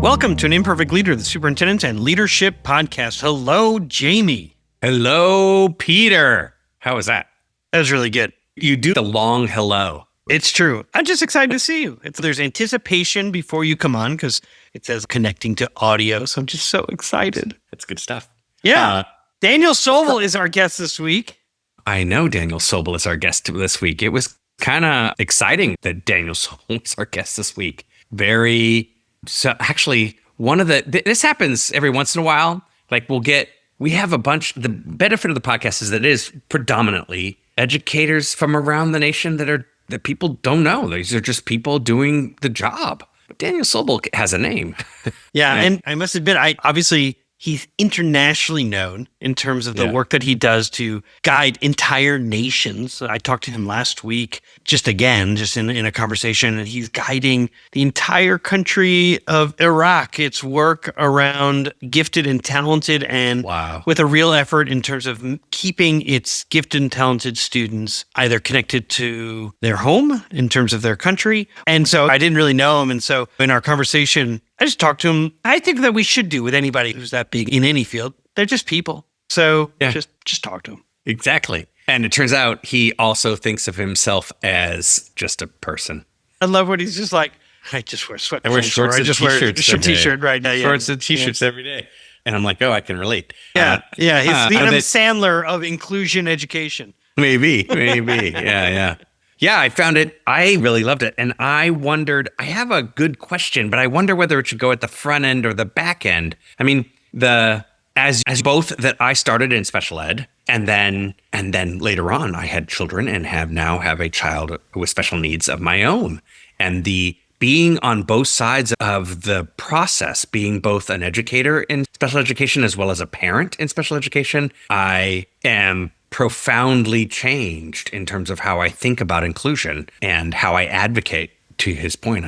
Welcome to an Imperfect Leader, the Superintendents and Leadership Podcast. Hello, Jamie. Hello, Peter. How was that? That was really good. You do the long hello. It's true. I'm just excited to see you. There's anticipation before you come on because it says connecting to audio. So I'm just so excited. That's good stuff. Yeah. Daniel Sobel is our guest this week. I know Daniel Sobel is our guest this week. It was kind of exciting that Daniel Sobel is our guest this week. So actually, this happens every once in a while. Like we have a bunch, the benefit of the podcast is that it is predominantly educators from around the nation that people don't know. These are just people doing the job. But Daniel Sobel has a name. Yeah, and I must admit, he's internationally known in terms of the work that he does to guide entire nations. I talked to him last week, just in a conversation, and he's guiding the entire country of Iraq. It's work around gifted and talented and with a real effort in terms of keeping its gifted and talented students either connected to their home in terms of their country. And so I didn't really know him. And so in our conversation, I just talked to him. I think that we should do with anybody who's that big in any field. They're just people. So just talk to him. Exactly. And it turns out he also thinks of himself as just a person. I love what he's just like, I just wear sweatpants. I wear shorts and t-shirts. Wear a t-shirt right now. Shorts and t-shirts every day. And I'm like, I can relate. Yeah. He's the Adam Sandler of inclusion education. Maybe. Yeah. Yeah, I found it. I really loved it. And I wondered, I have a good question, but I wonder whether it should go at the front end or the back end. I mean, as both that I started in special ed and then later on I had children and now have a child with special needs of my own. And the being on both sides of the process, being both an educator in special education as well as a parent in special education, I am profoundly changed in terms of how I think about inclusion and how I advocate. To his point,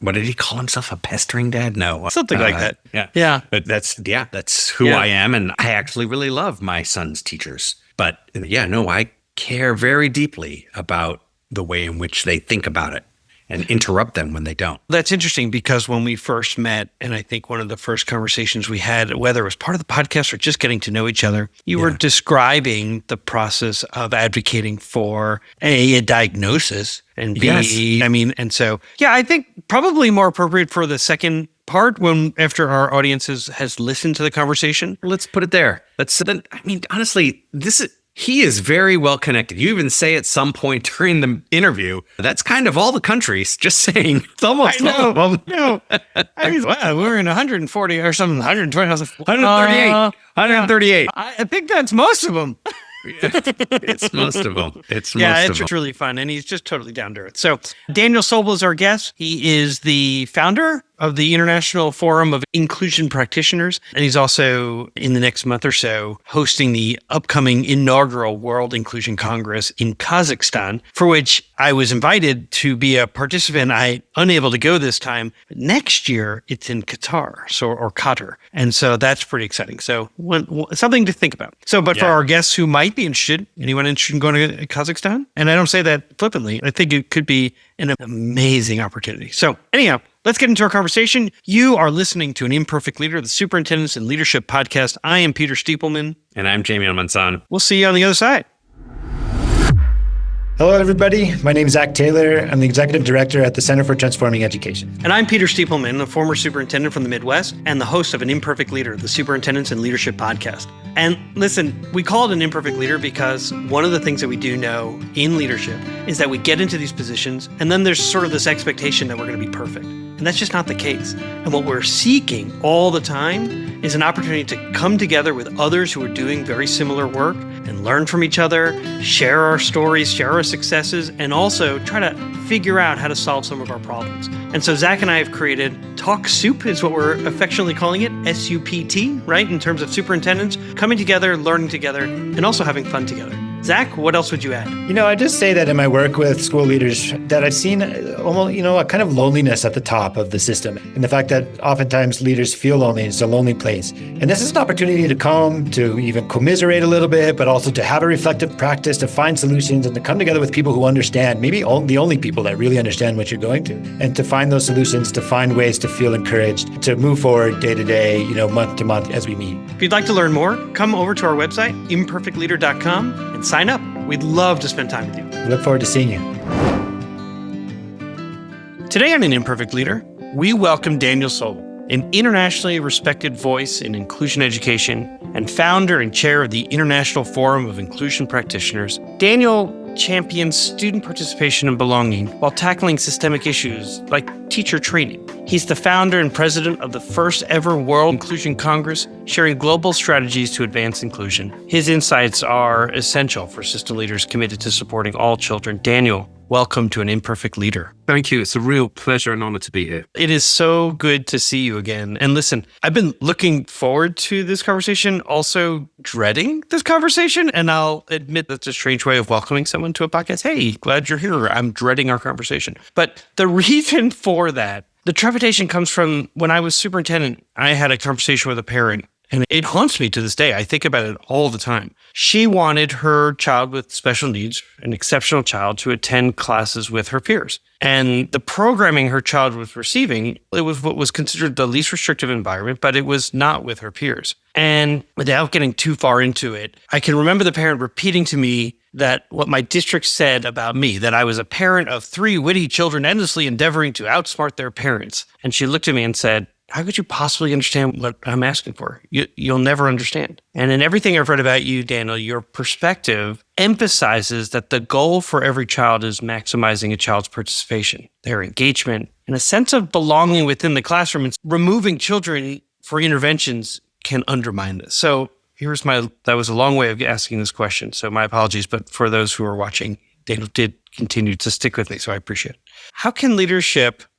what did he call himself? A pestering dad? No. Something like that. Yeah. But that's who I am. And I actually really love my son's teachers. But I care very deeply about the way in which they think about it and interrupt them when they don't. That's interesting because when we first met, and I think one of the first conversations we had, whether it was part of the podcast or just getting to know each other, you were describing the process of advocating for a diagnosis and B, I think probably more appropriate for the second part after our audience has listened to the conversation. Let's put it there. Honestly, he is very well connected. You even say at some point during the interview, that's kind of all the countries, just saying. It's almost all of them. We're in 140 or something, 120. 138. 138. I think that's most of them. It's most of them. It's really fun. And he's just totally down to earth. So Daniel Sobel is our guest. He is the founder of the International Forum of Inclusion Practitioners. And he's also, in the next month or so, hosting the upcoming inaugural World Inclusion Congress in Kazakhstan, for which I was invited to be a participant. I'm unable to go this time. But next year, it's in Qatar, or Qatar. And so that's pretty exciting. So something to think about. For our guests who might be interested, anyone interested in going to Kazakhstan? And I don't say that flippantly. I think it could be an amazing opportunity. So anyhow, let's get into our conversation. You are listening to an Imperfect Leader, the Superintendents and Leadership Podcast. I am Peter Stiepelman. And I'm Jamie Almanzan. We'll see you on the other side. Hello, everybody. My name is Zach Taylor. I'm the Executive Director at the Center for Transforming Education. And I'm Peter Stiepelman, a former superintendent from the Midwest and the host of an Imperfect Leader, the Superintendents and Leadership Podcast. And listen, we call it an Imperfect Leader because one of the things that we do know in leadership is that we get into these positions and then there's sort of this expectation that we're going to be perfect. And that's just not the case. And what we're seeking all the time is an opportunity to come together with others who are doing very similar work and learn from each other, share our stories, share our successes, and also try to figure out how to solve some of our problems. And so Zach and I have created Talk Soup is what we're affectionately calling it, SUPT, right? In terms of superintendents, coming together, learning together, and also having fun together. Zach, what else would you add? I just say that in my work with school leaders that I've seen almost, a kind of loneliness at the top of the system. And the fact that oftentimes leaders feel lonely, it's a lonely place. And this is an opportunity to come, to even commiserate a little bit, but also to have a reflective practice, to find solutions and to come together with people who understand, maybe the only people that really understand what you're going through, and to find those solutions, to find ways to feel encouraged, to move forward day to day, month to month as we meet. If you'd like to learn more, come over to our website, imperfectleader.com, and sign up. We'd love to spend time with you. We look forward to seeing you. Today on An Imperfect Leader, we welcome Daniel Sobel, an internationally respected voice in inclusion education and founder and chair of the International Forum of Inclusion Practitioners. Daniel champions student participation and belonging while tackling systemic issues like teacher training. He's the founder and president of the first ever World Inclusion Congress, sharing global strategies to advance inclusion. His insights are essential for system leaders committed to supporting all children. Daniel, welcome to An Imperfect Leader. Thank you. It's a real pleasure and honor to be here. It is so good to see you again. And listen, I've been looking forward to this conversation, also dreading this conversation. And I'll admit that's a strange way of welcoming someone to a podcast. Hey, glad you're here. I'm dreading our conversation. But the reason for that, the trepidation comes from when I was superintendent, I had a conversation with a parent. And it haunts me to this day. I think about it all the time. She wanted her child with special needs, an exceptional child, to attend classes with her peers. And the programming her child was receiving, it was what was considered the least restrictive environment, but it was not with her peers. And without getting too far into it, I can remember the parent repeating to me that what my district said about me, that I was a parent of 3 witty children endlessly endeavoring to outsmart their parents. And she looked at me and said, how could you possibly understand what I'm asking for? You'll never understand. And in everything I've read about you, Daniel, your perspective emphasizes that the goal for every child is maximizing a child's participation, their engagement, and a sense of belonging within the classroom. And removing children for interventions can undermine this. So that was a long way of asking this question. So my apologies, but for those who are watching, Daniel did continue to stick with me, so I appreciate it. How can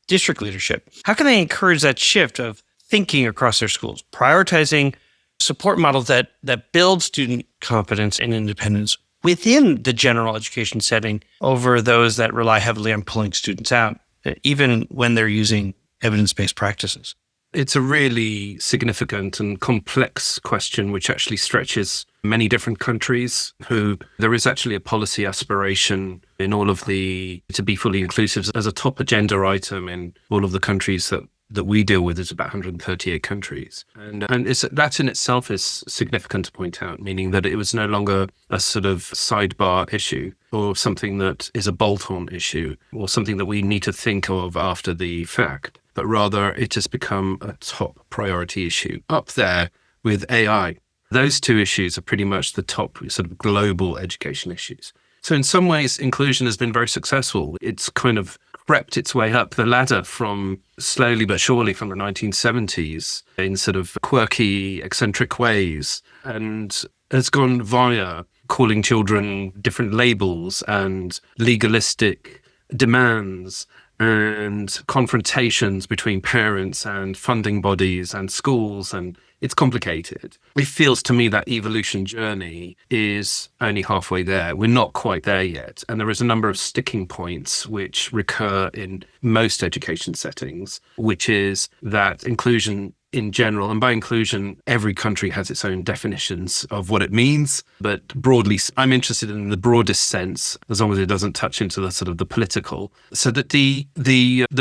district leadership, how can they encourage that shift of thinking across their schools, prioritizing support models that build student confidence and independence within the general education setting over those that rely heavily on pulling students out, even when they're using evidence-based practices? It's a really significant and complex question, which actually stretches many different countries there is actually a policy aspiration in all of to be fully inclusive as a top agenda item in all of the countries that we deal with. Is about 138 countries. And that in itself is significant to point out, meaning that it was no longer a sort of sidebar issue or something that is a bolt-on issue or something that we need to think of after the fact, but rather it has become a top priority issue up there with AI. Those two issues are pretty much the top sort of global education issues. So in some ways, inclusion has been very successful. It's kind of crept its way up the ladder from slowly but surely from the 1970s in sort of quirky, eccentric ways, and has gone via calling children different labels and legalistic demands and confrontations between parents and funding bodies and schools, and it's complicated. It feels to me that evolution journey is only halfway there. We're not quite there yet. And there is a number of sticking points which recur in most education settings, which is that inclusion in general, and by inclusion, every country has its own definitions of what it means. But broadly, I'm interested in the broadest sense, as long as it doesn't touch into the sort of the political, so that the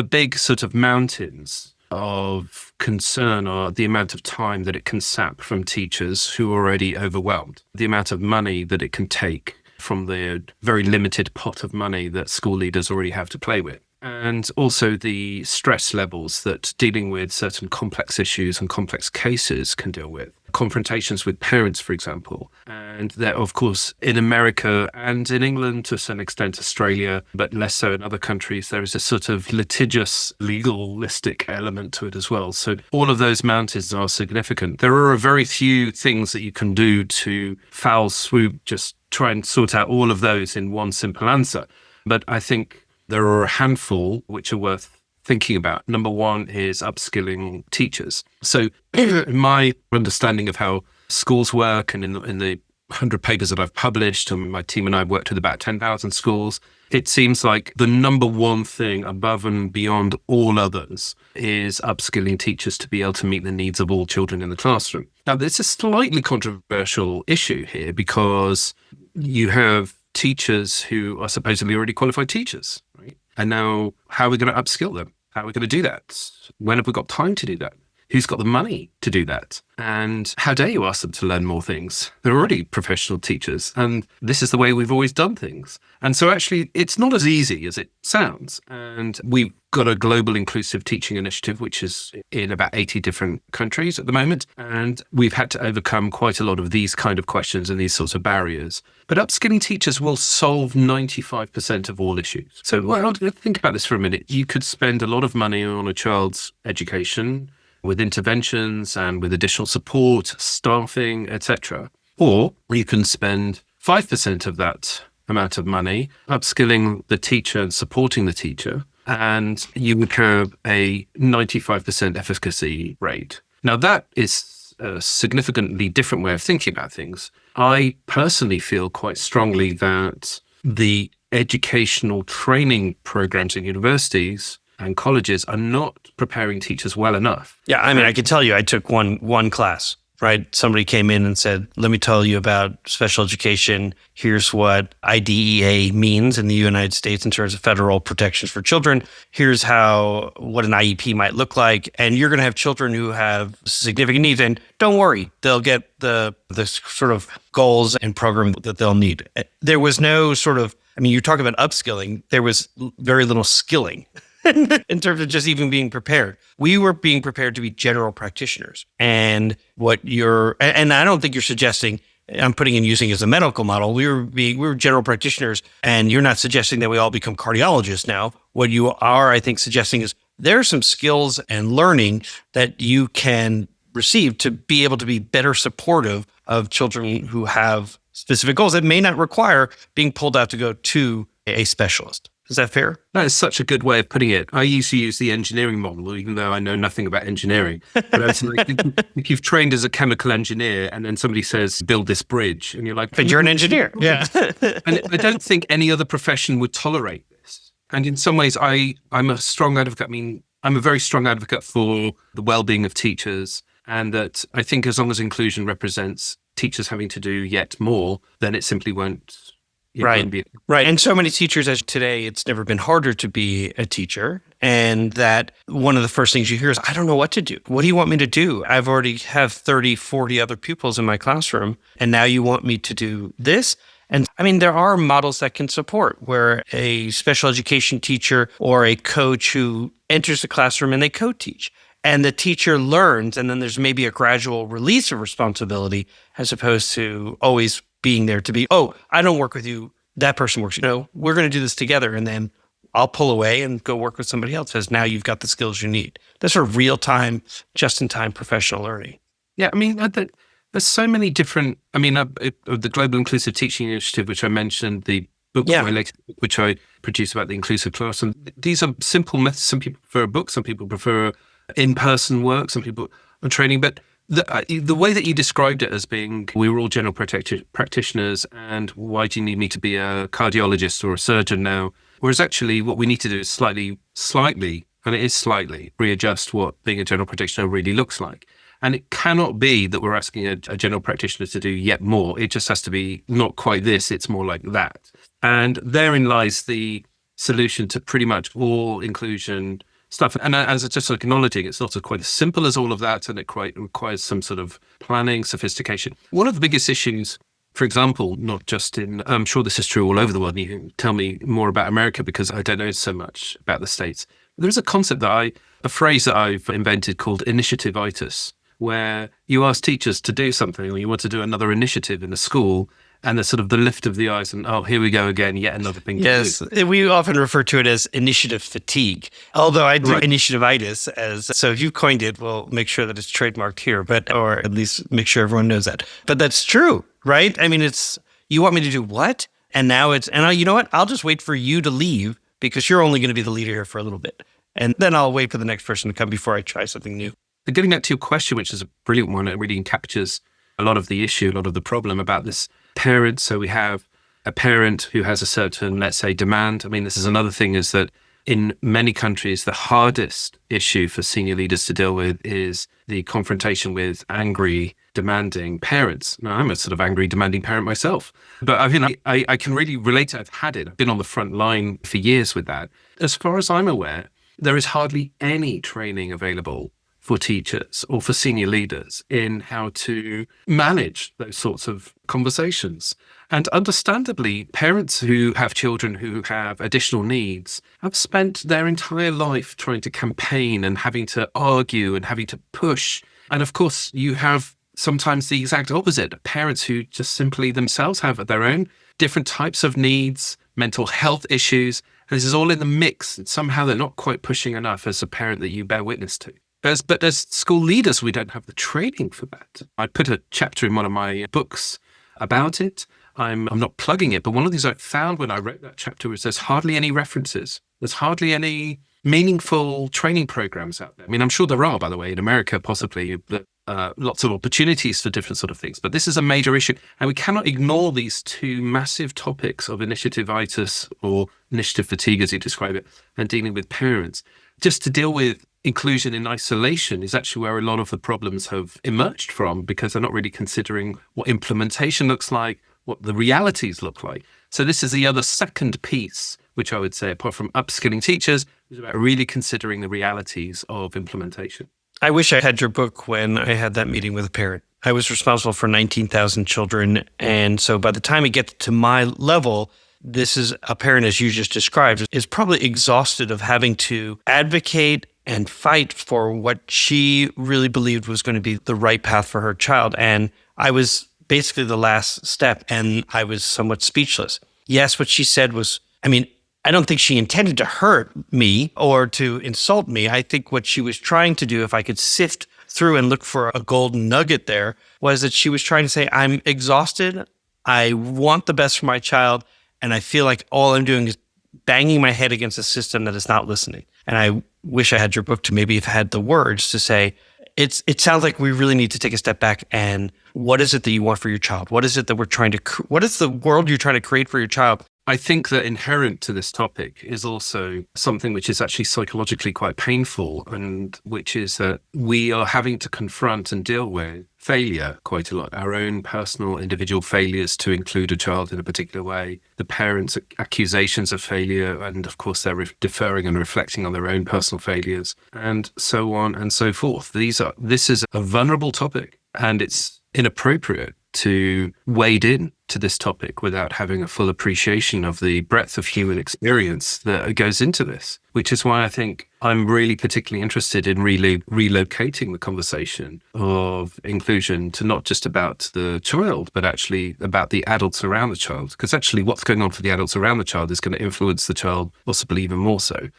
big sort of mountains of concern are the amount of time that it can sap from teachers who are already overwhelmed, the amount of money that it can take from the very limited pot of money that school leaders already have to play with, and also the stress levels that dealing with certain complex issues and complex cases can deal with. Confrontations with parents, for example. And that, of course, in America and in England, to some extent Australia, but less so in other countries, there is a sort of litigious, legalistic element to it as well. So all of those mountains are significant. There are very few things that you can do to foul swoop, just try and sort out all of those in one simple answer. But I think there are a handful which are worth thinking about. Number one is upskilling teachers. So in my understanding of how schools work and in the 100 papers that I've published, and my team and I have worked with about 10,000 schools. It seems like the number one thing above and beyond all others is upskilling teachers to be able to meet the needs of all children in the classroom. Now, there's a slightly controversial issue here because you have teachers who are supposedly already qualified teachers, right? And now how are we going to upskill them? How are we going to do that? When have we got time to do that? Who's got the money to do that? And how dare you ask them to learn more things? They're already professional teachers, and this is the way we've always done things. And so actually, it's not as easy as it sounds. And we've got a global inclusive teaching initiative, which is in about 80 different countries at the moment. And we've had to overcome quite a lot of these kind of questions and these sorts of barriers. But upskilling teachers will solve 95% of all issues. So well, think about this for a minute. You could spend a lot of money on a child's education, with interventions and with additional support, staffing, etc. Or you can spend 5% of that amount of money upskilling the teacher and supporting the teacher, and you would have a 95% efficacy rate. Now, that is a significantly different way of thinking about things. I personally feel quite strongly that the educational training programs in universities and colleges are not preparing teachers well enough. Yeah, I mean, I can tell you, I took one class, right? Somebody came in and said, let me tell you about special education. Here's what IDEA means in the United States in terms of federal protections for children. Here's what an IEP might look like. And you're going to have children who have significant needs. And don't worry, they'll get the sort of goals and program that they'll need. There was no sort of, I mean, you're talking about upskilling. There was very little skilling in terms of just even being prepared. We were being prepared to be general practitioners. And and I don't think you're suggesting, I'm putting in using as a medical model, we were general practitioners, and you're not suggesting that we all become cardiologists now. What you are, I think, suggesting is there are some skills and learning that you can receive to be able to be better supportive of children who have specific goals that may not require being pulled out to go to a specialist. Is that fair? That is such a good way of putting it. I used to use the engineering model, even though I know nothing about engineering. But it's like, if you've trained as a chemical engineer and then somebody says, build this bridge, and you're like... But you're an engineer. Yeah. And I don't think any other profession would tolerate this. And in some ways, I'm a strong advocate. I mean, I'm a very strong advocate for the well-being of teachers, and that I think as long as inclusion represents teachers having to do yet more, then it simply won't... Right. And so many teachers, as today, it's never been harder to be a teacher. And that one of the first things you hear is, I don't know what to do. What do you want me to do? I've already have 30, 40 other pupils in my classroom. And now you want me to do this? And I mean, there are models that can support where a special education teacher or a coach who enters the classroom and they co-teach. And the teacher learns, and then there's maybe a gradual release of responsibility as opposed to always being there to be, oh, I don't work with you, that person works. No, we're going to do this together, and then I'll pull away and go work with somebody else as now you've got the skills you need. That's sort of real-time, just-in-time professional learning. Yeah, I mean, there's so many different, I mean, the Global Inclusive Teaching Initiative, which I mentioned, the book, which I produced about the inclusive classroom. These are simple methods. Some people prefer a book, some people prefer in-person work, some people are training, but the way that you described it as being, we were all general practitioners, and why do you need me to be a cardiologist or a surgeon now? Whereas actually what we need to do is slightly, and it is slightly, readjust what being a general practitioner really looks like. And it cannot be that we're asking a general practitioner to do yet more. It just has to be not quite this, it's more like that. And therein lies the solution to pretty much all inclusion stuff. And as it's just acknowledging, it's not quite as simple as all of that, and it quite requires some sort of planning, sophistication. One of the biggest issues, for example, not just I'm sure this is true all over the world, and you can tell me more about America because I don't know so much about the States. There's a concept a phrase that I've invented called initiative-itis, where you ask teachers to do something, or you want to do another initiative in a school, and there's sort of the lift of the eyes and, oh, here we go again, yet another thing to do. Yes, we often refer to it as initiative fatigue, although I do initiative-itis so if you coined it, we'll make sure that it's trademarked here, or at least make sure everyone knows that. But that's true, right? I mean, it's, you want me to do what? And now you know what? I'll just wait for you to leave because you're only going to be the leader here for a little bit. And then I'll wait for the next person to come before I try something new. Getting back to your question, which is a brilliant one, it really captures a lot of the issue, a lot of the problem about this parent. So we have a parent who has a certain, let's say, demand. I mean, this is another thing, is that in many countries, the hardest issue for senior leaders to deal with is the confrontation with angry, demanding parents. Now, I'm a sort of angry, demanding parent myself, but I mean, I can really relate to it. I've had it. I've been on the front line for years with that. As far as I'm aware, there is hardly any training available for teachers or for senior leaders in how to manage those sorts of conversations. And understandably, parents who have children who have additional needs have spent their entire life trying to campaign and having to argue and having to push. And of course, you have sometimes the exact opposite, parents who just simply themselves have their own different types of needs, mental health issues. And this is all in the mix. And somehow they're not quite pushing enough as a parent that you bear witness to. But as school leaders, we don't have the training for that. I put a chapter in one of my books about it. I'm not plugging it, but one of the things I found when I wrote that chapter was there's hardly any references. There's hardly any meaningful training programs out there. I mean, I'm sure there are, by the way, in America, possibly, lots of opportunities for different sort of things. But this is a major issue. And we cannot ignore these two massive topics of initiative-itis, or initiative fatigue, as you describe it, and dealing with parents. Just to deal with inclusion in isolation is actually where a lot of the problems have emerged from, because they're not really considering what implementation looks like, what the realities look like. So this is the other second piece, which I would say, apart from upskilling teachers, is about really considering the realities of implementation. I wish I had your book when I had that meeting with a parent. I was responsible for 19,000 children. And so by the time it gets to my level, this is a parent, as you just described, is probably exhausted of having to advocate and fight for what she really believed was going to be the right path for her child. And I was basically the last step, and I was somewhat speechless. Yes, what she said was, I mean, I don't think she intended to hurt me or to insult me. I think what she was trying to do, if I could sift through and look for a golden nugget there, was that she was trying to say, I'm exhausted. I want the best for my child. And I feel like all I'm doing is banging my head against a system that is not listening. And I wish I had your book to maybe have had the words to say, it sounds like we really need to take a step back, and what is it that you want for your child? What is it that we're trying to, what is the world you're trying to create for your child? I think that inherent to this topic is also something which is actually psychologically quite painful, and which is that we are having to confront and deal with failure quite a lot, our own personal individual failures to include a child in a particular way, the parents' accusations of failure, and of course they're deferring and reflecting on their own personal failures, and so on and so forth. This is a vulnerable topic, and it's inappropriate to wade in to this topic without having a full appreciation of the breadth of human experience that goes into this, which is why I think I'm really particularly interested in relocating the conversation of inclusion to not just about the child, but actually about the adults around the child. Because actually what's going on for the adults around the child is going to influence the child possibly even more so.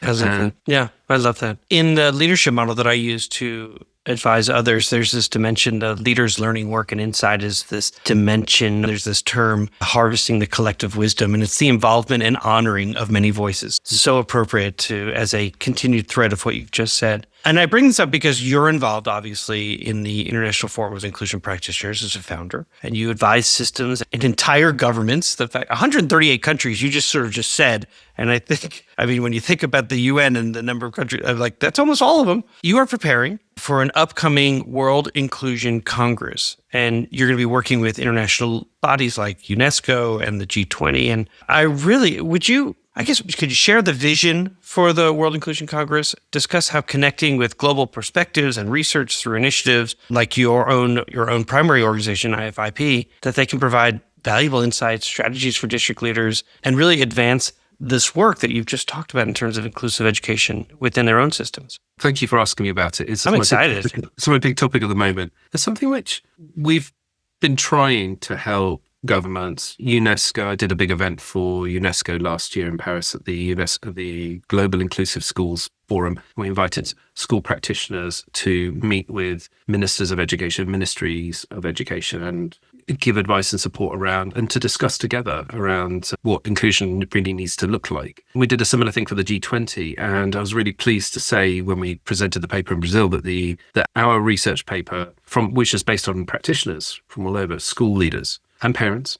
Yeah, I love that. In the leadership model that I use to advise others, there's this dimension, the leaders learning work, and inside is this dimension, there's this term, harvesting the collective wisdom, and it's the involvement and honoring of many voices. So appropriate to, as a continued thread of what you've just said. And I bring this up because you're involved, obviously, in the International Forum of Inclusion Practitioners as a founder, and you advise systems and entire governments. The fact 138 countries, you just sort of just said, and I think, I mean, when you think about the UN and the number of countries, I'm like, that's almost all of them. You are preparing for an upcoming World Inclusion Congress, and you're going to be working with international bodies like UNESCO and the G20. And I really, could you share the vision for the World Inclusion Congress, discuss how connecting with global perspectives and research through initiatives like your own primary organization, IFIP, that they can provide valuable insights, strategies for district leaders, and really advance this work that you've just talked about in terms of inclusive education within their own systems? Thank you for asking me about it. I'm excited. It's my big topic at the moment. There's something which we've been trying to help governments. UNESCO, I did a big event for UNESCO last year in Paris at the Global Inclusive Schools Forum. We invited school practitioners to meet with ministers of education, ministries of education, and give advice and support around and to discuss together around what inclusion really needs to look like. We did a similar thing for the G20, and I was really pleased to say when we presented the paper in Brazil that our research paper, which is based on practitioners from all over, school leaders and parents,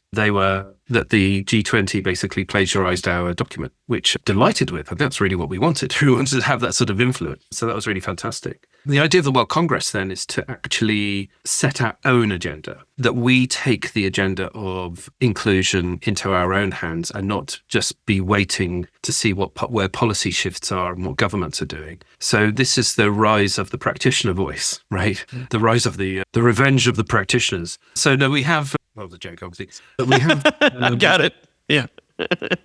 that the G20 basically plagiarized our document, which I'm delighted with. And that's really what we wanted. We wanted to have that sort of influence. So that was really fantastic. The idea of the World Congress then is to actually set our own agenda, that we take the agenda of inclusion into our own hands and not just be waiting to see where policy shifts are and what governments are doing. So this is the rise of the practitioner voice, right? The rise of the revenge of the practitioners. So no, we have, well, the joke obviously, but we have. Got it. Yeah.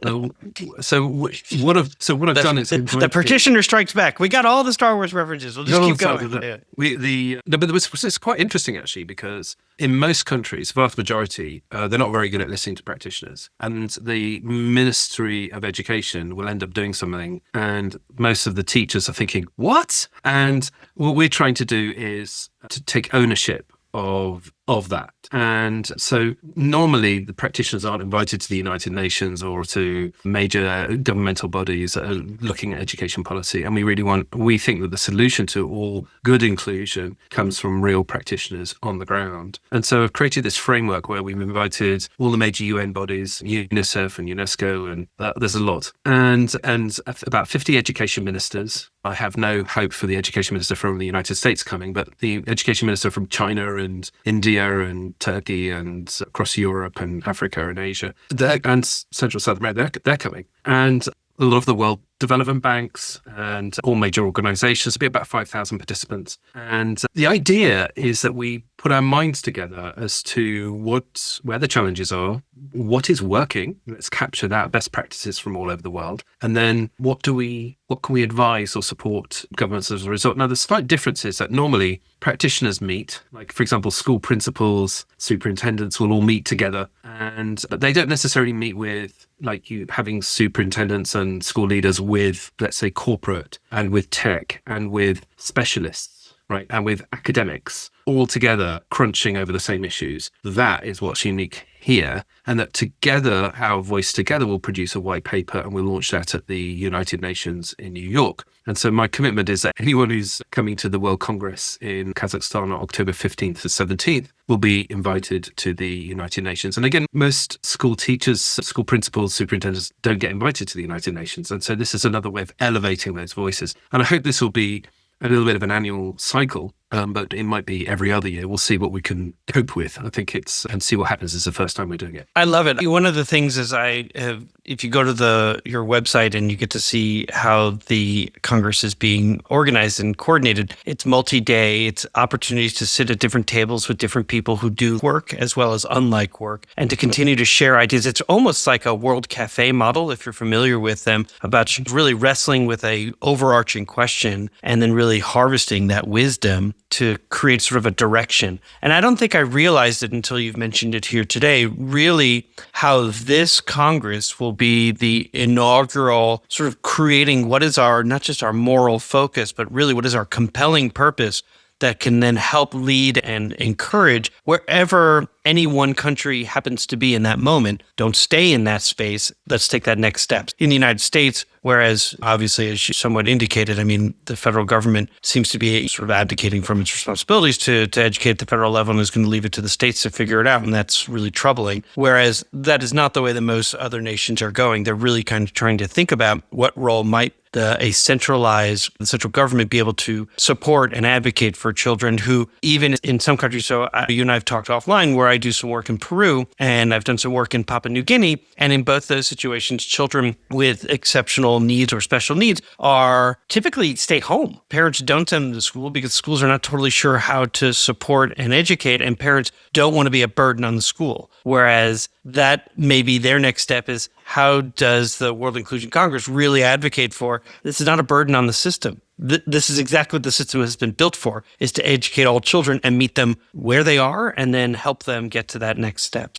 So what I've done is the practitioner strikes back. We got all the Star Wars references. We'll just keep going. But it's quite interesting actually, because in most countries, vast majority, they're not very good at listening to practitioners, and the Ministry of Education will end up doing something, and most of the teachers are thinking, "What?" And what we're trying to do is to take ownership of that. And so normally the practitioners aren't invited to the United Nations or to major governmental bodies that are looking at education policy. And we think that the solution to all good inclusion comes from real practitioners on the ground. And so I've created this framework where we've invited all the major UN bodies, UNICEF and UNESCO, and there's a lot. And about 50 education ministers. I have no hope for the education minister from the United States coming, but the education minister from China and India and Turkey and across Europe and Africa and Asia and Central South America, they're coming. And a lot of the World Development Banks and all major organizations, be about 5,000 participants. And the idea is that we put our minds together as to where the challenges are, what is working, let's capture that, best practices from all over the world, and then what can we advise or support governments as a result. Now, the slight difference is that normally practitioners meet, like for example, school principals, superintendents will all meet together, but they don't necessarily meet with like you having superintendents and school leaders with, let's say, corporate and with tech and with specialists, right? And with academics all together crunching over the same issues. That is what's unique here. And that together, our voice together will produce a white paper, and we'll launch that at the United Nations in New York. And so my commitment is that anyone who's coming to the World Congress in Kazakhstan on October 15th to 17th will be invited to the United Nations. And again, most school teachers, school principals, superintendents don't get invited to the United Nations. And so this is another way of elevating those voices. And I hope this will be a little bit of an annual cycle, but it might be every other year. We'll see what we can cope with. I think and see what happens. It's the first time we're doing it. I love it. One of the things is if you go to your website and you get to see how the Congress is being organized and coordinated, it's multi-day, it's opportunities to sit at different tables with different people who do work as well as unlike work, and to continue to share ideas. It's almost like a World Cafe model, if you're familiar with them, about really wrestling with a overarching question and then really harvesting that wisdom to create sort of a direction. And I don't think I realized it until you've mentioned it here today, really how this Congress will be the inaugural sort of creating what is not just our moral focus, but really what is our compelling purpose that can then help lead and encourage wherever any one country happens to be in that moment. Don't stay in that space. Let's take that next step. In the United States, whereas obviously, as you somewhat indicated, I mean, the federal government seems to be sort of abdicating from its responsibilities to educate at the federal level and is going to leave it to the states to figure it out. And that's really troubling. Whereas that is not the way that most other nations are going. They're really kind of trying to think about what role might a central government be able to support and advocate for children who, even in some countries, so you and I have talked offline where I do some work in Peru and I've done some work in Papua New Guinea. And in both those situations, children with exceptional needs or special needs are typically stay home. Parents don't send them to school because schools are not totally sure how to support and educate, and parents don't want to be a burden on the school. Whereas that maybe their next step is, how does the World Inclusion Congress really advocate for this is not a burden on the system? This is exactly what the system has been built for, is to educate all children and meet them where they are and then help them get to that next step.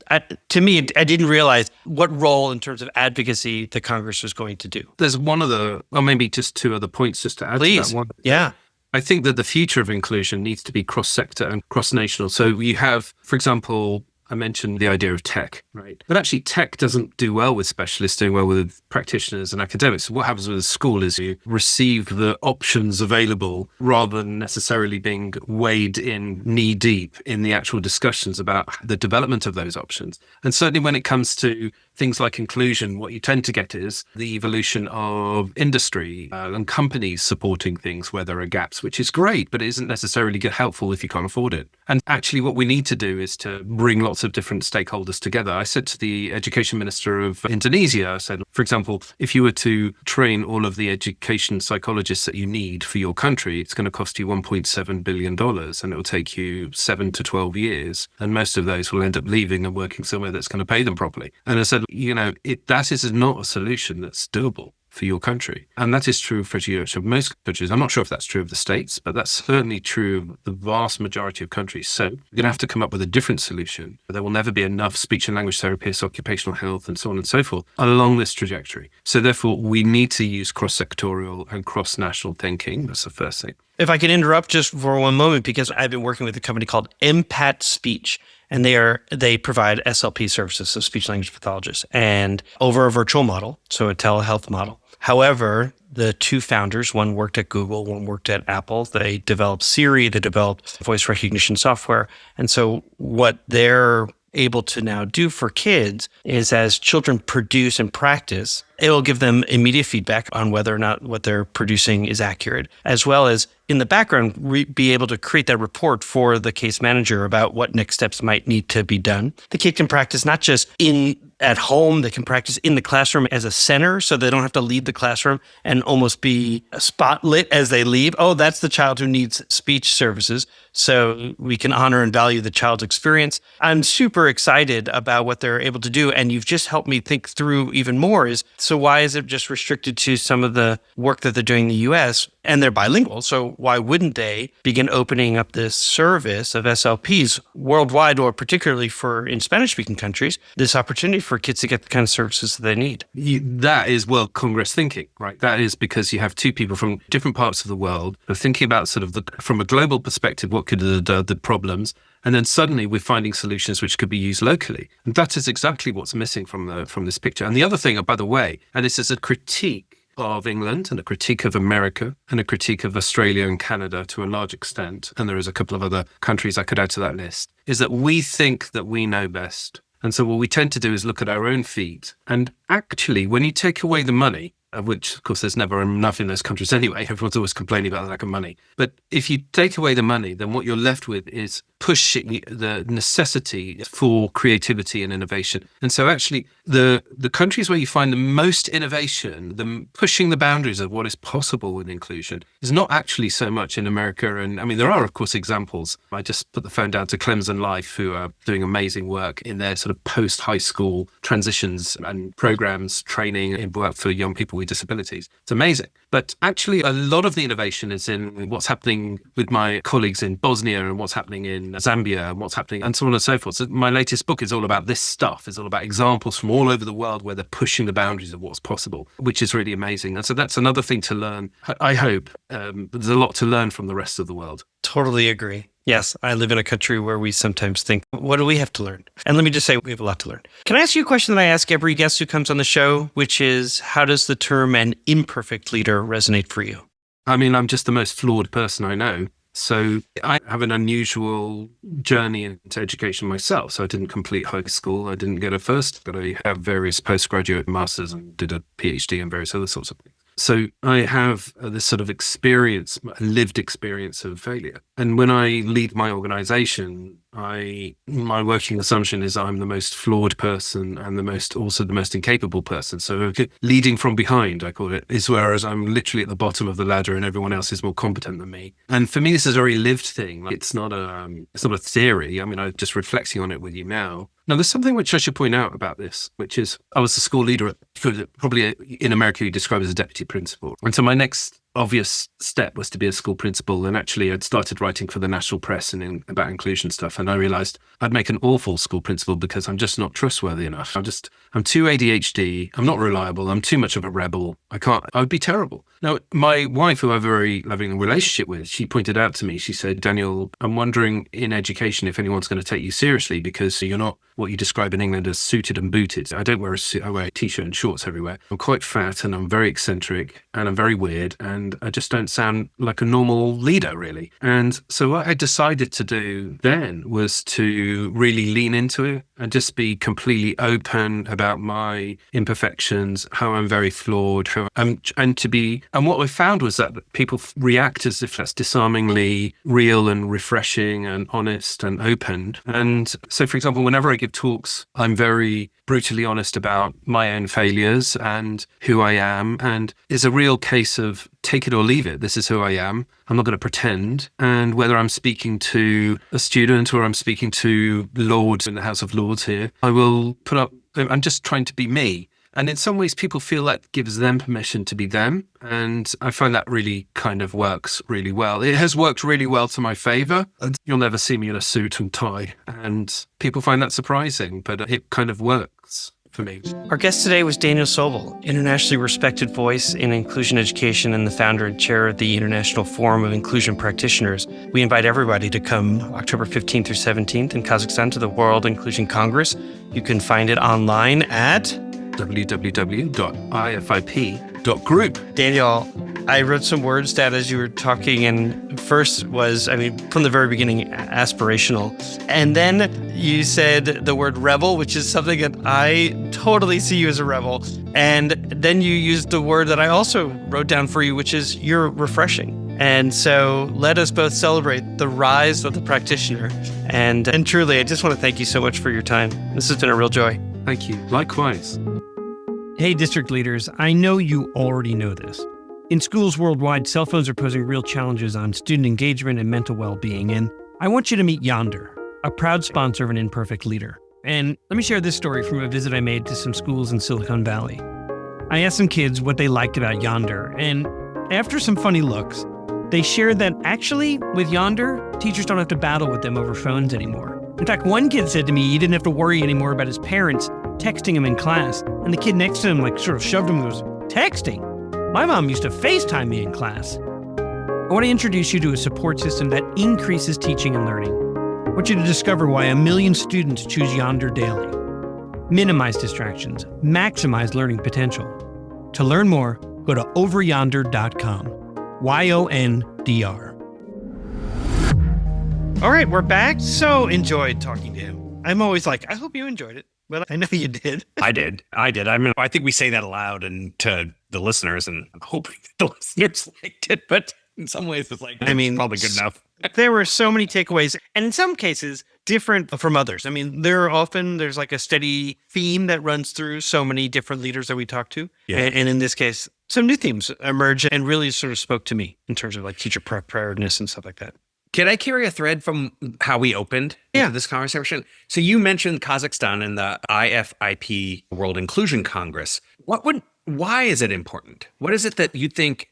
To me, I didn't realize what role in terms of advocacy the Congress was going to do. There's maybe just two other points just to add to that one. Yeah. I think that the future of inclusion needs to be cross-sector and cross-national. So you have, for example, I mentioned the idea of tech, right? But actually tech doesn't do well with specialists, doing well with practitioners and academics. What happens with a school is you receive the options available rather than necessarily being weighed in knee deep in the actual discussions about the development of those options. And certainly when it comes to things like inclusion, what you tend to get is the evolution of industry and companies supporting things where there are gaps, which is great, but it isn't necessarily helpful if you can't afford it. And actually what we need to do is to bring lots of different stakeholders together. I said to the education minister of Indonesia, I said, for example, if you were to train all of the education psychologists that you need for your country, it's going to cost you $1.7 billion and it will take you 7 to 12 years. And most of those will end up leaving and working somewhere that's going to pay them properly. And I said, that is not a solution that's doable for your country. And that is true for most countries. I'm not sure if that's true of the States, but that's certainly true of the vast majority of countries. So we're going to have to come up with a different solution. There will never be enough speech and language therapists, occupational health, and so on and so forth along this trajectory. So therefore, we need to use cross-sectorial and cross-national thinking. That's the first thing. If I could interrupt just for one moment, because I've been working with a company called Impact Speech, and they provide SLP services, so speech language pathologists, and over a virtual model, so a telehealth model. However, the two founders, one worked at Google, one worked at Apple. They developed Siri, they developed voice recognition software. And so what they're able to now do for kids is as children produce and practice, it will give them immediate feedback on whether or not what they're producing is accurate, as well as in the background, be able to create that report for the case manager about what next steps might need to be done. The kid can practice not just at home, they can practice in the classroom as a center, so they don't have to leave the classroom and almost be spotlit as they leave. Oh, that's the child who needs speech services. So we can honor and value the child's experience. I'm super excited about what they're able to do. And you've just helped me think through even more so why is it just restricted to some of the work that they're doing in the US? And they're bilingual, so why wouldn't they begin opening up this service of SLPs worldwide, or particularly in Spanish-speaking countries, this opportunity for kids to get the kind of services that they need? That is World Congress thinking, right? That is because you have two people from different parts of the world who are thinking about sort of from a global perspective, what could the problems, and then suddenly we're finding solutions which could be used locally. And that is exactly what's missing from this picture. And the other thing, by the way, and this is a critique of England and a critique of America and a critique of Australia and Canada to a large extent, and there is a couple of other countries I could add to that list, is that we think that we know best. And so what we tend to do is look at our own feet. And actually, when you take away the money, of which, of course, there's never enough in those countries anyway, everyone's always complaining about the lack of money. But if you take away the money, then what you're left with is pushing the necessity for creativity and innovation. And so actually, the countries where you find the most innovation, the pushing the boundaries of what is possible with inclusion, is not actually so much in America. And I mean, there are, of course, examples. I just put the phone down to Clemson Life, who are doing amazing work in their sort of post-high school transitions and programs, training in work for young people with disabilities. It's amazing. But actually, a lot of the innovation is in what's happening with my colleagues in Bosnia and what's happening in Zambia and what's happening and so on and so forth. So my latest book is all about this stuff. It's all about examples from all over the world where they're pushing the boundaries of what's possible, which is really amazing. And so that's another thing to learn. I hope there's a lot to learn from the rest of the world. Totally agree. Yes, I live in a country where we sometimes think, what do we have to learn? And let me just say, we have a lot to learn. Can I ask you a question that I ask every guest who comes on the show, which is, how does the term an imperfect leader resonate for you? I mean, I'm just the most flawed person I know. So I have an unusual journey into education myself. So I didn't complete high school. I didn't get a first, but I have various postgraduate masters and did a PhD and various other sorts of things. So I have this sort of experience, lived experience of failure. And when I lead my organization, my working assumption is I'm the most flawed person and also the most incapable person. So leading from behind, I call it, is whereas I'm literally at the bottom of the ladder and everyone else is more competent than me. And for me, this is a very lived thing. It's not a theory. I mean, I'm just reflecting on it with you now. Now, there's something which I should point out about this, which is I was a school leader, probably in America you describe as a deputy principal. And so my next obvious step was to be a school principal. And actually, I'd started writing for the national press about inclusion stuff. And I realized I'd make an awful school principal because I'm just not trustworthy enough. I'm too ADHD. I'm not reliable. I'm too much of a rebel. I would be terrible. Now, my wife, who I have a very loving relationship with, she pointed out to me, she said, Daniel, I'm wondering in education if anyone's going to take you seriously because you're not what you describe in England as suited and booted. I don't wear a suit. I wear a t-shirt and shorts everywhere. I'm quite fat and I'm very eccentric and I'm very weird and I just don't sound like a normal leader, really. And so what I decided to do then was to really lean into it and just be completely open about my imperfections, how I'm very flawed, and what I found was that people react as if that's disarmingly real and refreshing and honest and open. And so, for example, whenever I give talks, I'm very brutally honest about my own failures and who I am. And it's a real case of take it or leave it. This is who I am. I'm not going to pretend. And whether I'm speaking to a student or I'm speaking to lords in the House of Lords here, I'm just trying to be me. And in some ways, people feel that gives them permission to be them. And I find that really kind of works really well. It has worked really well to my favor. You'll never see me in a suit and tie. And people find that surprising, but it kind of works for me. Our guest today was Daniel Sobel, internationally respected voice in inclusion education and the founder and chair of the International Forum of Inclusion Practitioners. We invite everybody to come October 15th through 17th in Kazakhstan to the World Inclusion Congress. You can find it online at www.ifip.group. Daniel, I wrote some words down as you were talking, and first was, from the very beginning, aspirational. And then you said the word rebel, which is something that I totally see you as a rebel. And then you used the word that I also wrote down for you, which is you're refreshing. And so let us both celebrate the rise of the practitioner. And truly, I just want to thank you so much for your time. This has been a real joy. Thank you. Likewise. Hey, district leaders, I know you already know this. In schools worldwide, cell phones are posing real challenges on student engagement and mental well-being, and I want you to meet Yonder, a proud sponsor of an Imperfect leader. And let me share this story from a visit I made to some schools in Silicon Valley. I asked some kids what they liked about Yonder, and after some funny looks, they shared that actually, with Yonder, teachers don't have to battle with them over phones anymore. In fact, one kid said to me he didn't have to worry anymore about his parents texting him in class, and the kid next to him sort of shoved him and goes, "Texting? My mom used to FaceTime me in class." I want to introduce you to a support system that increases teaching and learning. I want you to discover why 1 million students choose Yonder daily. Minimize distractions, maximize learning potential. To learn more, go to overyonder.com. YONDR. All right, we're back. So enjoyed talking to him. I'm always like, I hope you enjoyed it. Well, I know you did. I did. I mean, I think we say that aloud and to the listeners, and I'm hoping the listeners liked it. But in some ways, it's probably good enough. There were so many takeaways, and in some cases, different from others. There's like a steady theme that runs through so many different leaders that we talk to. Yeah. And in this case, some new themes emerged and really sort of spoke to me in terms of like teacher preparedness and stuff like that. Can I carry a thread from how we opened this conversation? So you mentioned Kazakhstan and the IFIP World Inclusion Congress. Why is it important? What is it that you think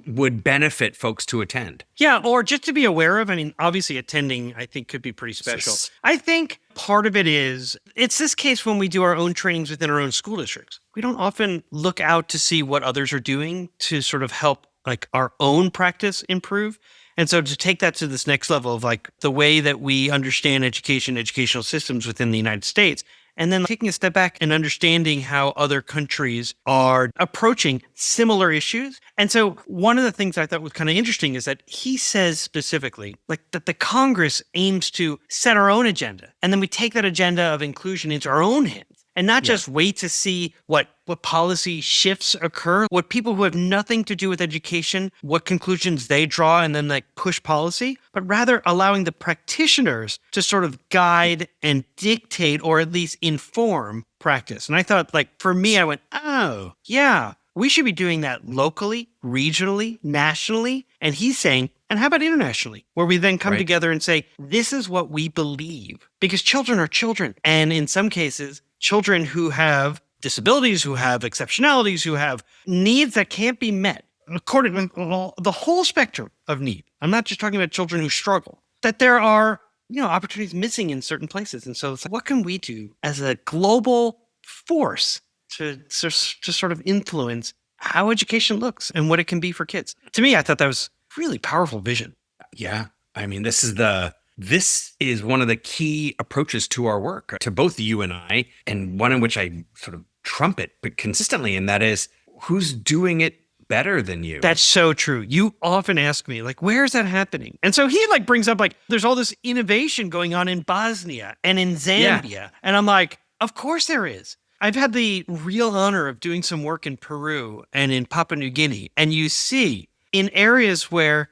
would benefit folks to attend? Yeah, or just to be aware of. Obviously attending, I think, could be pretty special. I think part of it is, it's this case when we do our own trainings within our own school districts. We don't often look out to see what others are doing to sort of help like our own practice improve. And so to take that to this next level of like the way that we understand educational systems within the United States, and then taking a step back and understanding how other countries are approaching similar issues. And so one of the things I thought was kind of interesting is that he says specifically like that the Congress aims to set our own agenda. And then we take that agenda of inclusion into our own hands. And not just wait to see what policy shifts occur, what people who have nothing to do with education, what conclusions they draw and then like push policy, but rather allowing the practitioners to sort of guide and dictate or at least inform practice. And I thought like, for me, I went, oh, yeah, we should be doing that locally, regionally, nationally. And he's saying, and how about internationally, where we then come together and say, this is what we believe, because children are children. And in some cases, children who have disabilities, who have exceptionalities, who have needs that can't be met according to the whole spectrum of need, I'm not just talking about children who struggle, that there are, opportunities missing in certain places. And so it's like, what can we do as a global force to sort of influence how education looks and what it can be for kids? To me, I thought that was really powerful vision. Yeah. I mean, this is one of the key approaches to our work, to both you and I, and one in which I sort of trumpet but consistently, and that is, who's doing it better than you? That's so true. You often ask me, like, where is that happening? And so he brings up, there's all this innovation going on in Bosnia and in Zambia. Yeah. And I'm like, of course there is. I've had the real honor of doing some work in Peru and in Papua New Guinea. And you see in areas where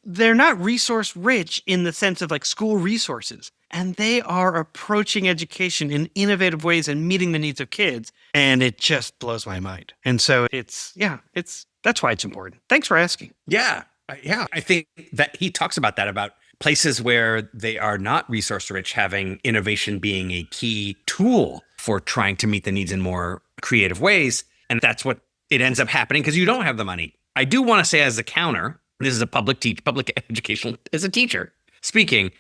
they're not resource rich in the sense of school resources, and they are approaching education in innovative ways and meeting the needs of kids. And it just blows my mind. And so that's why it's important. Thanks for asking. Yeah. I think that he talks about that, about places where they are not resource rich, having innovation being a key tool for trying to meet the needs in more creative ways. And that's what it ends up happening because you don't have the money. I do want to say, as a counter, this is a public educational, as a teacher speaking,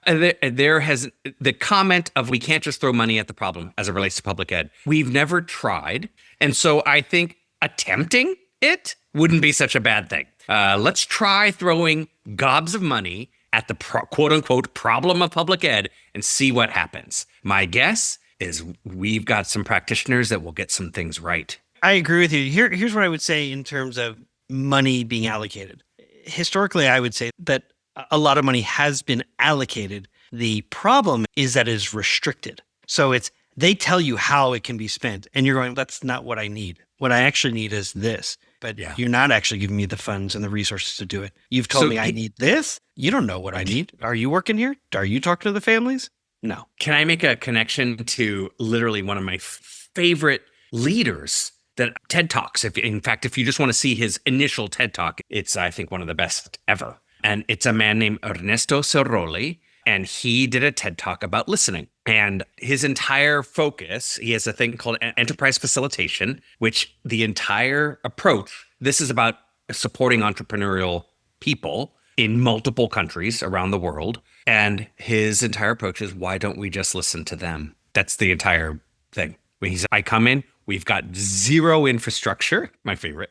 there has the comment of, we can't just throw money at the problem as it relates to public ed. We've never tried. And so I think attempting it wouldn't be such a bad thing. Let's try throwing gobs of money at the quote unquote problem of public ed and see what happens. My guess is we've got some practitioners that will get some things right. I agree with you. Here's what I would say in terms of money being allocated. Historically, I would say that a lot of money has been allocated. The problem is that it is restricted. So they tell you how it can be spent, and you're going, that's not what I need. What I actually need is this. But You're not actually giving me the funds and the resources to do it. You've told me I need this. You don't know what I need. Are you working here? Are you talking to the families? No. Can I make a connection to literally one of my favorite leaders? That TED Talks, if you just want to see his initial TED Talk, it's, I think, one of the best ever. And it's a man named Ernesto Cerroli, and he did a TED Talk about listening. And his entire focus, he has a thing called enterprise facilitation, which the entire approach, this is about supporting entrepreneurial people in multiple countries around the world. And his entire approach is, why don't we just listen to them? That's the entire thing. When he said, I come in, we've got zero infrastructure, my favorite,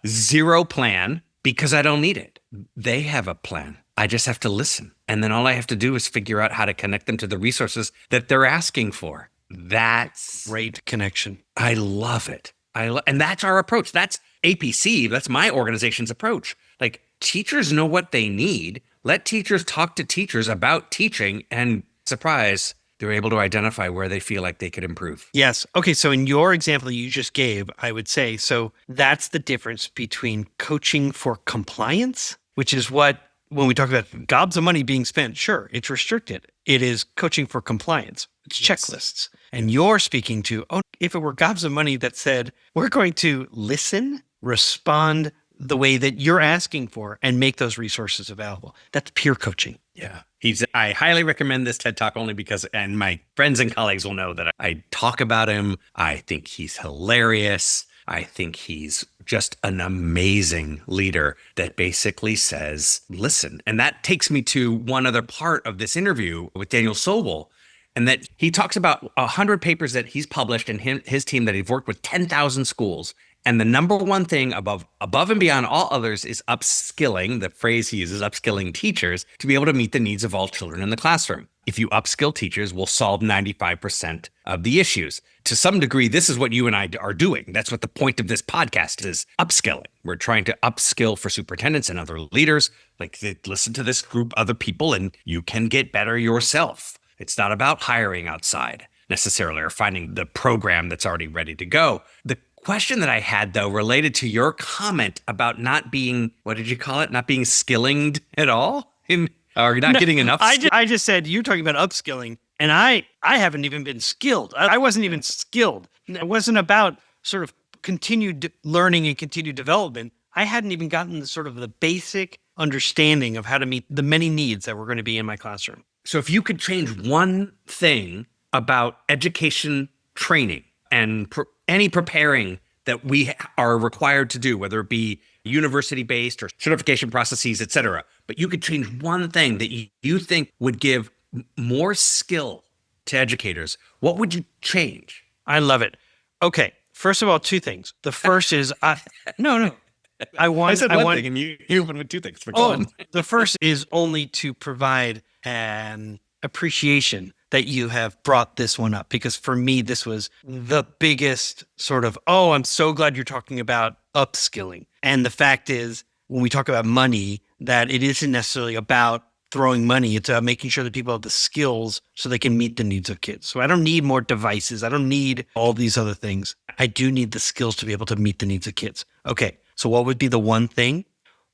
zero plan, because I don't need it. They have a plan. I just have to listen. And then all I have to do is figure out how to connect them to the resources that they're asking for. That's great connection. I love it. And that's our approach. That's APC. That's my organization's approach. Teachers know what they need. Let teachers talk to teachers about teaching, and surprise, they're able to identify where they feel like they could improve. Yes. Okay. So in your example you just gave, I would say, so that's the difference between coaching for compliance, which is when we talk about gobs of money being spent, sure, it's restricted. It is coaching for compliance. It's checklists. And you're speaking to, if it were gobs of money that said, we're going to listen, respond the way that you're asking for, and make those resources available. That's peer coaching. Yeah. I highly recommend this TED Talk only because, and my friends and colleagues will know that I talk about him. I think he's hilarious. I think he's just an amazing leader that basically says, listen. And that takes me to one other part of this interview with Daniel Sobel, and that he talks about 100 papers that he's published and his team that he's worked with 10,000 schools. And the number one thing above and beyond all others is upskilling. The phrase he uses, upskilling teachers to be able to meet the needs of all children in the classroom. If you upskill teachers, we'll solve 95% of the issues. To some degree, this is what you and I are doing. That's what the point of this podcast is, upskilling. We're trying to upskill for superintendents and other leaders. Listen to this group, other people, and you can get better yourself. It's not about hiring outside necessarily or finding the program that's already ready to go. The question that I had, though, related to your comment about not being, what did you call it? Not being skillinged at all? Or not getting enough skill? I just said, you're talking about upskilling, and I haven't even been skilled. I wasn't even skilled. It wasn't about sort of continued learning and continued development. I hadn't even gotten the basic understanding of how to meet the many needs that were going to be in my classroom. So if you could change one thing about education training and any preparing that we are required to do, whether it be university-based or certification processes, et cetera. But you could change one thing that you think would give more skill to educators. What would you change? I love it. Okay. First of all, two things. The first is no. I want thing and you went with two things. The first is only to provide an appreciation that you have brought this one up, because for me, this was the biggest sort of, I'm so glad you're talking about upskilling. And the fact is, when we talk about money, that it isn't necessarily about throwing money. It's about making sure that people have the skills so they can meet the needs of kids. So I don't need more devices. I don't need all these other things. I do need the skills to be able to meet the needs of kids. Okay. So what would be the one thing?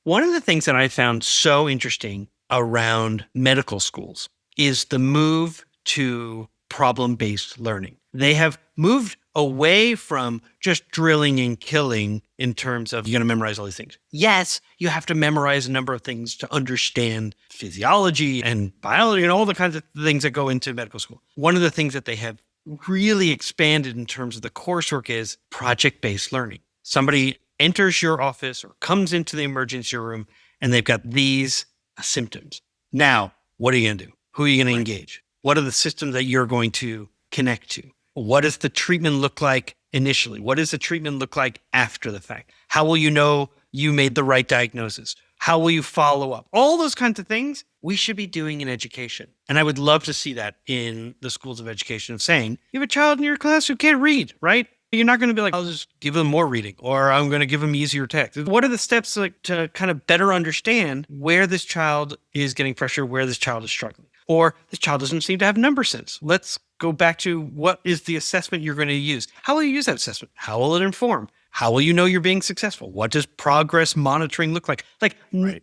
One of the things that I found so interesting around medical schools is the move to problem-based learning. They have moved away from just drilling and killing in terms of you're going to memorize all these things. Yes, you have to memorize a number of things to understand physiology and biology and all the kinds of things that go into medical school. One of the things that they have really expanded in terms of the coursework is project-based learning. Somebody enters your office or comes into the emergency room and they've got these symptoms. Now, what are you going to do? Who are you going to engage? What are the systems that you're going to connect to? What does the treatment look like initially? What does the treatment look like after the fact? How will you know you made the right diagnosis? How will you follow up? All those kinds of things we should be doing in education. And I would love to see that in the schools of education, of saying, you have a child in your class who can't read, right? You're not going to be like, I'll just give them more reading, or I'm going to give them easier text. What are the steps to kind of better understand where this child is getting pressure, where this child is struggling? Or this child doesn't seem to have number sense. Let's go back to what is the assessment you're going to use? How will you use that assessment? How will it inform? How will you know you're being successful? What does progress monitoring look like?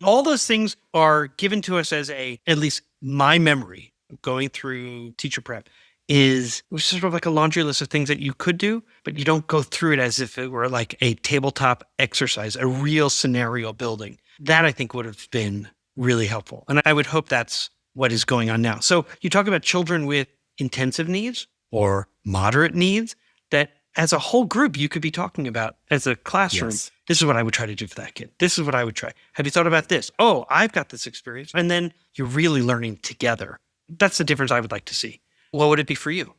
All those things are given to us as at least my memory going through teacher prep is sort of like a laundry list of things that you could do, but you don't go through it as if it were like a tabletop exercise, a real scenario building. That I think would have been really helpful. And I would hope that's what is going on now. So you talk about children with intensive needs or moderate needs that as a whole group you could be talking about as a classroom. Yes. This is what I would try to do for that kid. This is what I would try. Have you thought about this? Oh, I've got this experience. And then you're really learning together. That's the difference I would like to see. What would it be for you?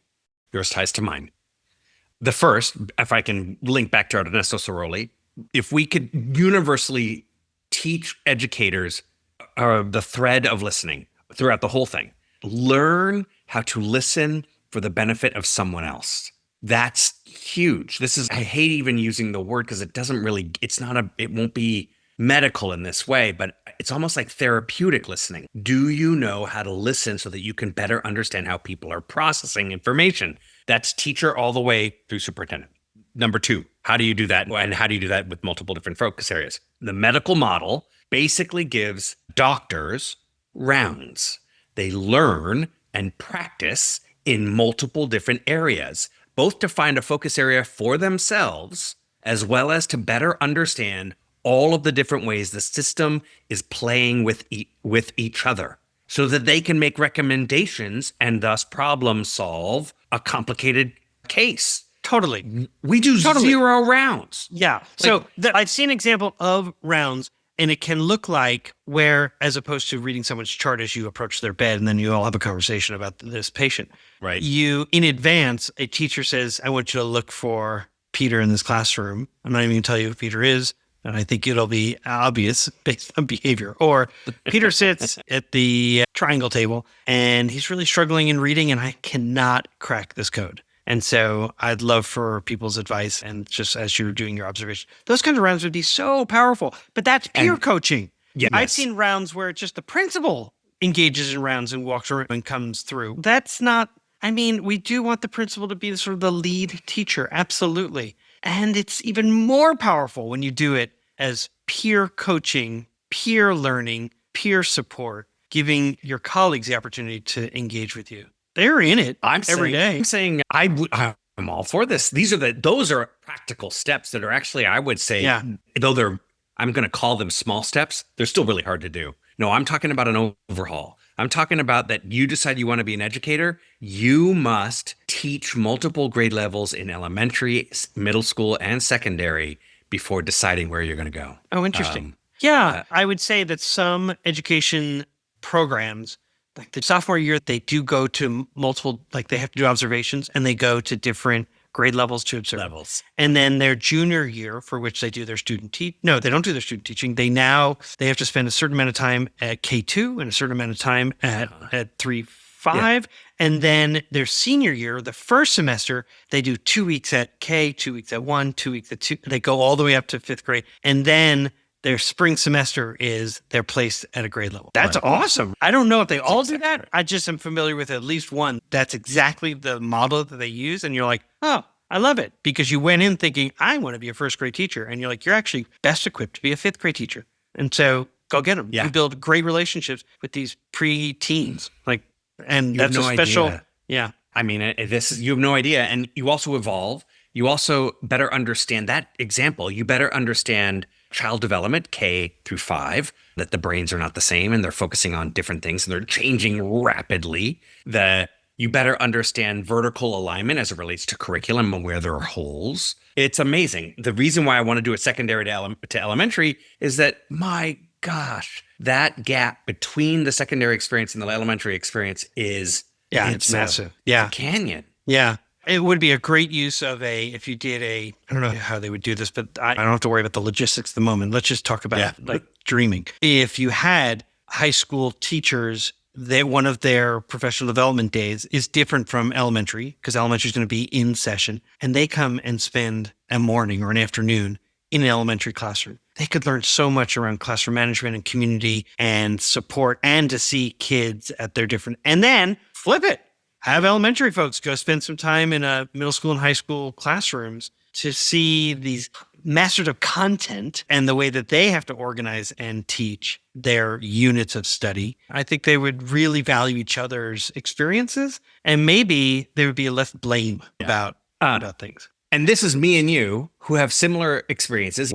Yours ties to mine. The first, if I can link back to Ernesto Soroli, if we could universally teach educators the thread of listening throughout the whole thing, learn how to listen for the benefit of someone else. That's huge. I hate even using the word because it won't be medical in this way, but it's almost like therapeutic listening. Do you know how to listen so that you can better understand how people are processing information? That's teacher all the way through superintendent. Number two, how do you do that? And how do you do that with multiple different focus areas? The medical model basically gives doctors rounds. They learn and practice in multiple different areas, both to find a focus area for themselves, as well as to better understand all of the different ways the system is playing with each other so that they can make recommendations and thus problem solve a complicated case. Totally. We do 0 rounds. Yeah. So I've seen an example of rounds, and it can look like where, as opposed to reading someone's chart as you approach their bed and then you all have a conversation about this patient. Right. You, in advance, a teacher says, I want you to look for Peter in this classroom. I'm not even going to tell you who Peter is. And I think it'll be obvious based on behavior. Or Peter sits at the triangle table and he's really struggling in reading and I cannot crack this code. And so I'd love for people's advice and just as you're doing your observation, those kinds of rounds would be so powerful. But that's peer coaching. Yes. I've seen rounds where just the principal engages in rounds and walks around and comes through. That's not, we do want the principal to be sort of the lead teacher. Absolutely. And it's even more powerful when you do it as peer coaching, peer learning, peer support, giving your colleagues the opportunity to engage with you. They're in it every day. I'm saying I'm all for this. Those are practical steps that are actually, I would say, though I'm going to call them small steps, they're still really hard to do. No, I'm talking about an overhaul. I'm talking about that you decide you want to be an educator, you must teach multiple grade levels in elementary, middle school, and secondary before deciding where you're going to go. Oh, interesting. I would say that some education programs, like the sophomore year, they do go to multiple, like they have to do observations and they go to different grade levels to observe. And then their junior year, for which they do their no, they don't do their student teaching. They have to spend a certain amount of time at K2 and a certain amount of time at 3-5. And then their senior year, the first semester, they do 2 weeks at K, 2 weeks at 1, 2 weeks at 2. They go all the way up to 5th grade. And then their spring semester is they're placed at a grade level. That's awesome. I don't know if they all do that. I just am familiar with at least one. That's exactly the model that they use. And you're like, oh, I love it. Because you went in thinking, I want to be a first grade teacher. And you're like, you're actually best equipped to be a 5th grade teacher. And so go get them. You build great relationships with these pre-teens. And you that's have no a special, idea. I mean, you have no idea. And you also evolve. You also better understand that example. You better understand child development, K through 5, that the brains are not the same and they're focusing on different things and they're changing rapidly. You better understand vertical alignment as it relates to curriculum and where there are holes. It's amazing. The reason why I want to do a secondary to elementary is that, my gosh, that gap between the secondary experience and the elementary experience is it's massive. Yeah. A canyon. Yeah. It would be a great use of if you did I don't know how they would do this, but I don't have to worry about the logistics at the moment. Let's just talk about dreaming. If you had high school teachers, one of their professional development days is different from elementary because elementary is going to be in session and they come and spend a morning or an afternoon in an elementary classroom. They could learn so much around classroom management and community and support and to see kids at their different, and then flip it. Have elementary folks go spend some time in middle school and high school classrooms to see these masters of content and the way that they have to organize and teach their units of study. I think they would really value each other's experiences and maybe there would be less blame about things. And this is me and you who have similar experiences.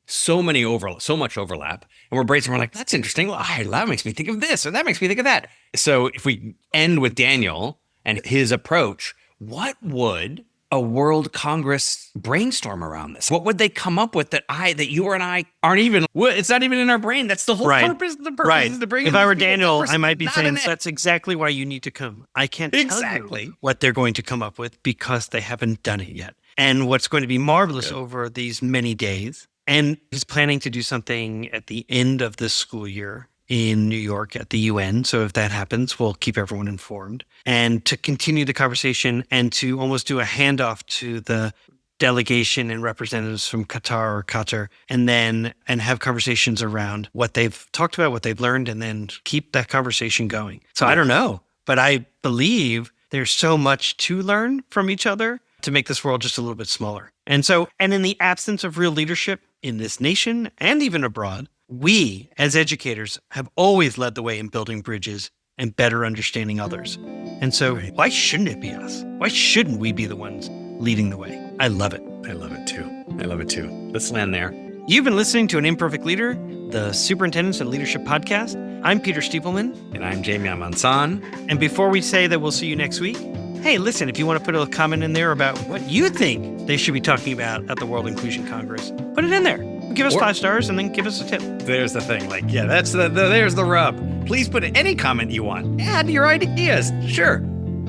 So much overlap. And we're brainstorming like, that's interesting. Well, that makes me think of this or that makes me think of that. So if we end with Daniel and his approach, what would a World Congress brainstorm around this? What would they come up with that you and I aren't even, it's not even in our brain. That's the whole purpose. The purpose is to bring If I were Daniel, I might be saying that's exactly why you need to come. I can't tell you what they're going to come up with because they haven't done it yet. And what's going to be marvelous over these many days, and he's planning to do something at the end of this school year in New York at the UN. So if that happens, we'll keep everyone informed. And to continue the conversation and to almost do a handoff to the delegation and representatives from Qatar, and have conversations around what they've talked about, what they've learned, and then keep that conversation going. So I don't know, but I believe there's so much to learn from each other to make this world just a little bit smaller. And in the absence of real leadership in this nation and even abroad, we as educators have always led the way in building bridges and better understanding others. And so why shouldn't it be us? Why shouldn't we be the ones leading the way? I love it. I love it too. Let's land there. You've been listening to An Imperfect Leader, the Superintendents and Leadership Podcast. I'm Peter Stiepelman. And I'm Jamie Amansan. And before we say that we'll see you next week, hey, listen, if you want to put a comment in there about what you think they should be talking about at the World Inclusion Congress, put it in there. Give us 5 stars and then give us a tip. There's the thing. That's there's the rub. Please put any comment you want. Add your ideas. Sure.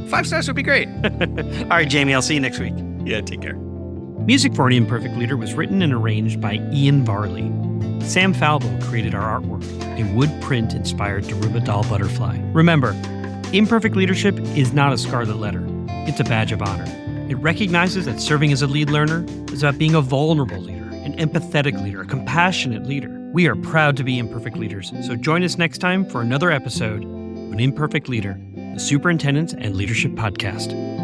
5 stars would be great. All right, Jamie, I'll see you next week. Yeah, take care. Music for An Imperfect Leader was written and arranged by Ian Varley. Sam Falbo created our artwork, a wood print-inspired Daruba doll butterfly. Remember, imperfect leadership is not a scarlet letter. It's a badge of honor. It recognizes that serving as a lead learner is about being a vulnerable leader, an empathetic leader, a compassionate leader. We are proud to be imperfect leaders, so join us next time for another episode of An Imperfect Leader, the Superintendents and Leadership Podcast.